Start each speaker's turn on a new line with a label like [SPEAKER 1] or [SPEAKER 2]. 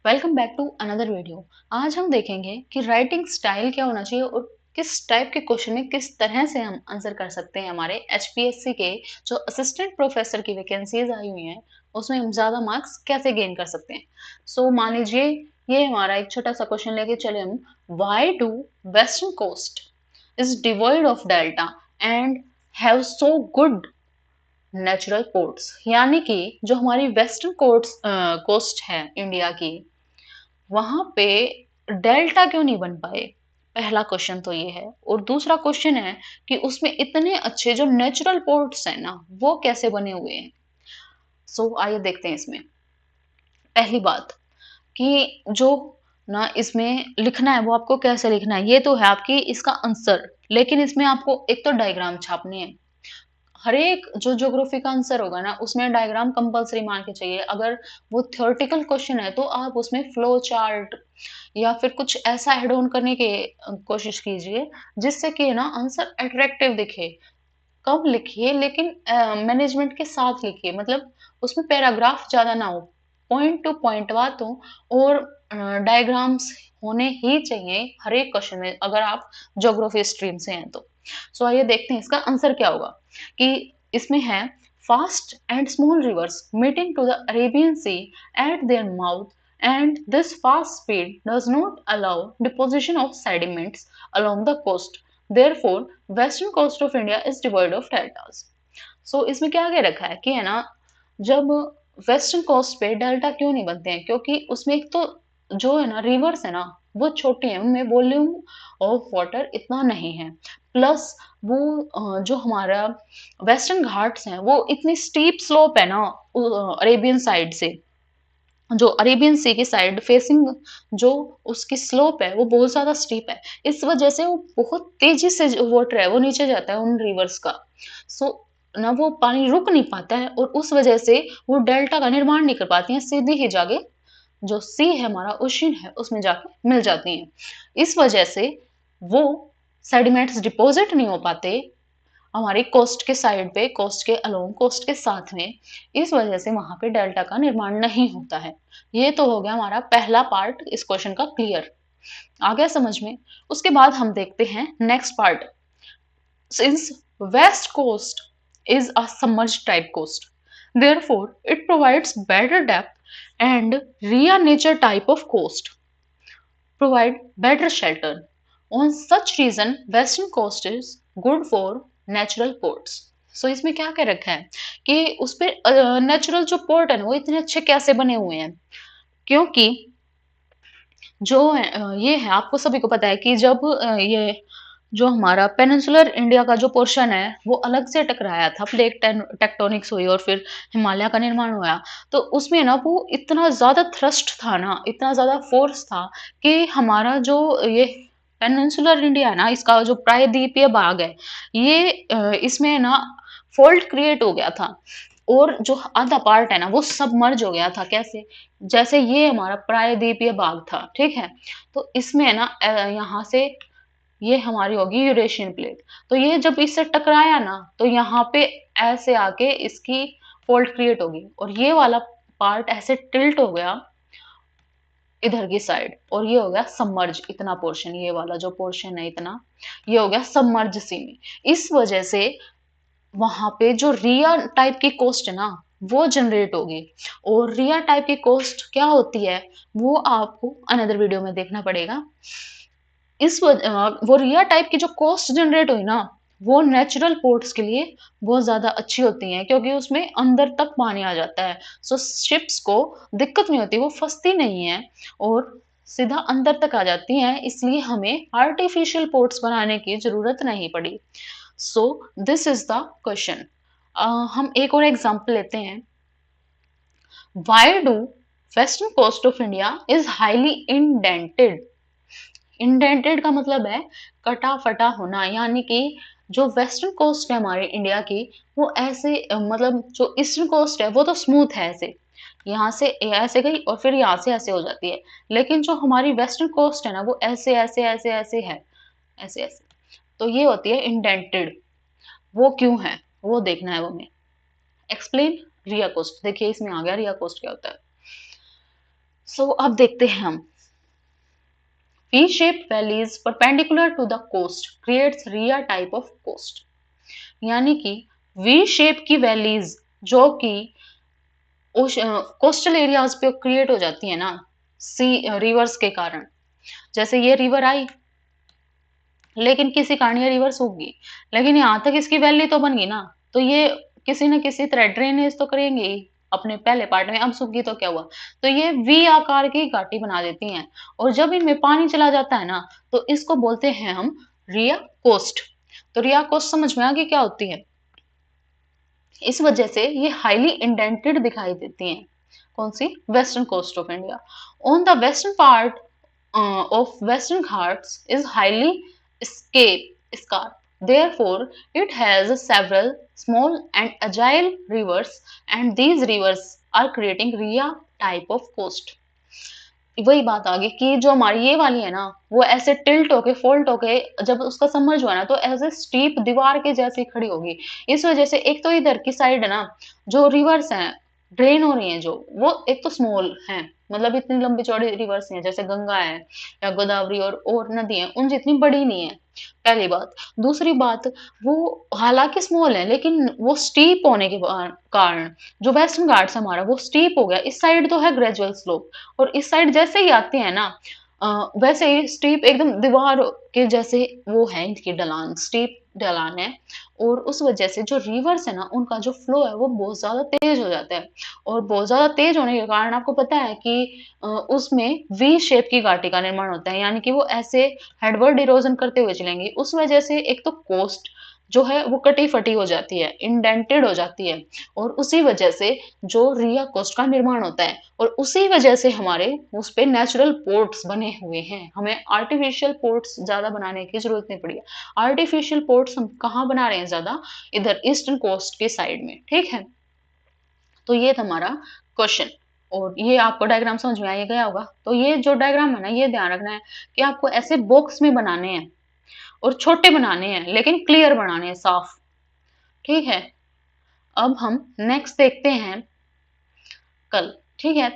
[SPEAKER 1] Welcome back to another video. आज हम देखेंगे कि राइटिंग स्टाइल क्या होना चाहिए और किस टाइप के क्वेश्चन में किस तरह से हम आंसर कर सकते हैं। हमारे एचपीएससी के जो असिस्टेंट प्रोफेसर की वैकेंसीज आई हुई हैं उसमें हम ज़्यादा मार्क्स कैसे गेन कर सकते हैं। मान लीजिए ये हमारा एक छोटा सा क्वेश्चन लेके चले हम। Why do western coast is devoid of delta and have so good natural ports, यानी कि जो हमारी वेस्टर्न कोस्ट है इंडिया की, वहां पे डेल्टा क्यों नहीं बन पाए। पहला क्वेश्चन तो ये है। और दूसरा क्वेश्चन है कि उसमें इतने अच्छे जो नेचुरल पोर्ट्स हैं ना वो कैसे बने हुए हैं। आइए देखते हैं इसमें। पहली बात कि जो ना इसमें लिखना है वो आपको कैसे लिखना है, ये तो है आपकी इसका आंसर, लेकिन इसमें आपको एक तो डायग्राम छापने हैं। हर एक जो ज्योग्राफी का आंसर होगा ना उसमें डायग्राम कंपलसरी मान के चाहिए। अगर वो थ्योरेटिकल क्वेश्चन है तो आप उसमें फ्लो चार्ट या फिर कुछ ऐसा ऐड ऑन करने की कोशिश कीजिए जिससे कि ना आंसर अट्रैक्टिव दिखे। कम लिखिए लेकिन मैनेजमेंट के साथ लिखिए, मतलब उसमें पैराग्राफ ज्यादा ना हो, पॉइंट टू पॉइंट बात हो और डायग्राम्स होने ही चाहिए हर एक क्वेश्चन में अगर आप ज्योग्राफी स्ट्रीम से हैं तो। आइए देखते हैं इसका आंसर क्या होगा। कि इसमें है fast and small rivers meeting to the Arabian sea at their mouth and this fast speed does not allow deposition of sediments along the coast. Therefore, western coast of India is devoid of deltas. इसमें क्या आगे रखा है कि है ना, जब western coast पे डेल्टा क्यों नहीं बनते हैं, क्योंकि उसमें एक तो जो है ना रिवर्स है ना वो छोटे हैं, उनमें वॉल्यूम ऑफ वाटर इतना नहीं है। प्लस वो जो हमारा वेस्टर्न घाट्स हैं वो इतनी स्टीप स्लोप है ना अरेबियन साइड से, जो अरेबियन सी की साइड फेसिंग जो उसकी स्लोप है वो बहुत ज्यादा स्टीप है। इस वजह से वो बहुत तेजी से जो वाटर है वो नीचे जाता है उन रिवर्स का। सो ना वो पानी रुक नहीं पाता है और उस वजह से वो डेल्टा का निर्माण नहीं कर पाती हैं, सीधी ही जाके जो सी है हमारा ओशन है उसमें जाके मिल जाती हैं। इस वजह से वो सेडिमेंट्स डिपॉजिट नहीं हो पाते हमारी कोस्ट के साइड पे, कोस्ट के अलोंग, कोस्ट के साथ में। इस वजह से वहां पे डेल्टा का निर्माण नहीं होता है। ये तो हो गया हमारा पहला पार्ट इस क्वेश्चन का क्लियर, आ गया समझ में। उसके बाद हम देखते हैं next part. Since west coast is a submerged type coast, therefore it provides better depth and ria nature type of coast provide better shelter. On such reason western coast is good for natural ports. इसमें क्या कह रखा है कि उस पे natural जो port है ना वो इतने अच्छे कैसे बने हुए हैं, क्योंकि ये है आपको सभी को पता है कि जब ये जो हमारा पेनिनसुलर इंडिया का जो पोर्शन है वो अलग से टकराया था, प्लेट टेक्टोनिक्स हुई और फिर हिमालय का निर्माण हुआ। तो उसमें ना वो इतना ज्यादा थ्रस्ट था ना, इतना ज्यादा फोर्स था कि हमारा जो ये पेनिनसुलर इंडिया है ना इसका जो प्रायद्वीपीय भाग है ये इसमें ना फॉल्ट क्रिएट हो गया था और जो आधा पार्ट है ना वो सबमर्ज हो गया था। कैसे? जैसे ये हमारा प्रायद्वीपीय भाग था, ठीक है, तो इसमें है ना यहाँ से ये हमारी होगी यूरेशियन प्लेट। तो ये जब इससे टकराया ना तो यहाँ पे ऐसे आके इसकी फोल्ड क्रिएट होगी और ये वाला पार्ट ऐसे टिल्ट हो गया इधर की साइड और ये हो गया सबमर्ज। इतना पोर्शन, ये वाला जो पोर्शन है इतना, ये हो गया सबमर्ज सी में। इस वजह से वहां पे जो रिया टाइप की कोस्ट है ना वो जनरेट होगी। और रिया टाइप की कोस्ट क्या होती है वो आपको अनदर वीडियो में देखना पड़ेगा। वो रिया टाइप की जो कोस्ट जनरेट हुई ना वो नेचुरल पोर्ट्स के लिए बहुत ज्यादा अच्छी होती हैं, क्योंकि उसमें अंदर तक पानी आ जाता है। शिप्स को दिक्कत नहीं होती, वो फंसती नहीं है और सीधा अंदर तक आ जाती हैं, इसलिए हमें आर्टिफिशियल पोर्ट्स बनाने की जरूरत नहीं पड़ी। This is the question. हम एक और एग्जांपल लेते हैं। Why do western coast of India is highly indented. Indented का मतलब है कटा फटा होना, यानी कि जो वेस्टर्न कोस्ट है हमारे इंडिया की वो ऐसे मतलब जो ईस्टर्न कोस्ट है वो तो स्मूथ है, ऐसे यहाँ से ऐसे गई और फिर यहाँ से ऐसे हो जाती है। लेकिन जो हमारी वेस्टर्न कोस्ट है ना वो ऐसे ऐसे ऐसे ऐसे है, ऐसे ऐसे। तो ये होती है इंडेंटेड। वो क्यों है वो देखना है वो हमें। एक्सप्लेन रिया कोस्ट। देखिए इसमें आ गया रिया कोस्ट क्या होता है। सो अब देखते हैं हम, V-shaped valleys perpendicular to the coast creates RIA type of coast। यानी कि V शेप की वैलीज जो कि कोस्टल एरियाज पे क्रिएट हो जाती है ना, सी रिवर्स के कारण। जैसे ये रिवर आई, लेकिन किसी कारण ये रिवर सूख गई, लेकिन यहाँ तक इसकी वैली तो बन गई ना, तो ये किसी न किसी तरह ड्रेनेज तो करेंगे ही। अपने पहले पार्ट में अब सूख गई तो क्या हुआ, तो ये वी आकार की घाटी बना देती हैं, और जब इनमें पानी चला जाता है ना, तो इसको बोलते हैं हम रिया कोस्ट। तो रिया कोस्ट समझ में आ गई क्या होती है। इस वजह से ये हाईली इंडेंटेड दिखाई देती हैं। कौन सी, western coast of India. On the western part of Western Ghats is highly scarp. Therefore, it has several small and agile rivers, and these rivers are creating Ria type of coast। वही बात आ गई कि जो हमारी ये वाली है ना, वो ऐसे टिल्ट होके फोल्ट होके जब उसका समर्ज हुआ ना, तो ऐसे स्टीप दीवार के जैसी खड़ी होगी। इस वजह से एक तो इधर की साइड है ना, जो रिवर्स हैं ड्रेन हो रही हैं, जो वो एक तो स्मॉल हैं, मतलब इतनी लंबी चौड़ी रिवर्स हैं, जैसे गंगा है या गोदावरी और नदी है, उन जितनी बड़ी नहीं है, पहली बात। दूसरी बात, वो हालांकि स्मॉल है, लेकिन वो स्टीप होने के कारण जो वेस्टर्न घाट्स हमारा वो स्टीप हो गया। इस साइड तो है ग्रेजुअल स्लोप, और इस साइड जैसे ही आते हैं ना, वैसे ही स्टीप एकदम दीवार के जैसे वो है, इनकी ढलान स्टीप ढलान है। और उस वजह से जो रिवर्स है ना, उनका जो फ्लो है वो बहुत ज्यादा तेज हो जाता है, और बहुत ज्यादा तेज होने के कारण आपको पता है कि उसमें वी शेप की घाटी का निर्माण होता है, यानी कि वो ऐसे हेडवर्ड इरोजन करते हुए चलेंगी। उस वजह से एक तो कोस्ट जो है वो कटी फटी हो जाती है, इंडेंटेड हो जाती है, और उसी वजह से जो रिया कोस्ट का निर्माण होता है, और उसी वजह से हमारे उस पे नेचुरल पोर्ट्स बने हुए हैं। हमें आर्टिफिशियल पोर्ट्स ज्यादा बनाने की जरूरत नहीं पड़ी है। आर्टिफिशियल पोर्ट्स हम कहाँ बना रहे हैं ज्यादा, इधर ईस्टर्न कोस्ट के साइड में, ठीक है। तो ये था हमारा क्वेश्चन, और ये आपको डायग्राम समझ में आ गया होगा। तो ये जो डायग्राम है ना, ये ध्यान रखना है कि आपको ऐसे बॉक्स में बनाने हैं, और छोटे बनाने हैं, लेकिन क्लियर बनाने हैं, साफ, ठीक है। अब हम नेक्स्ट देखते हैं कल, ठीक है।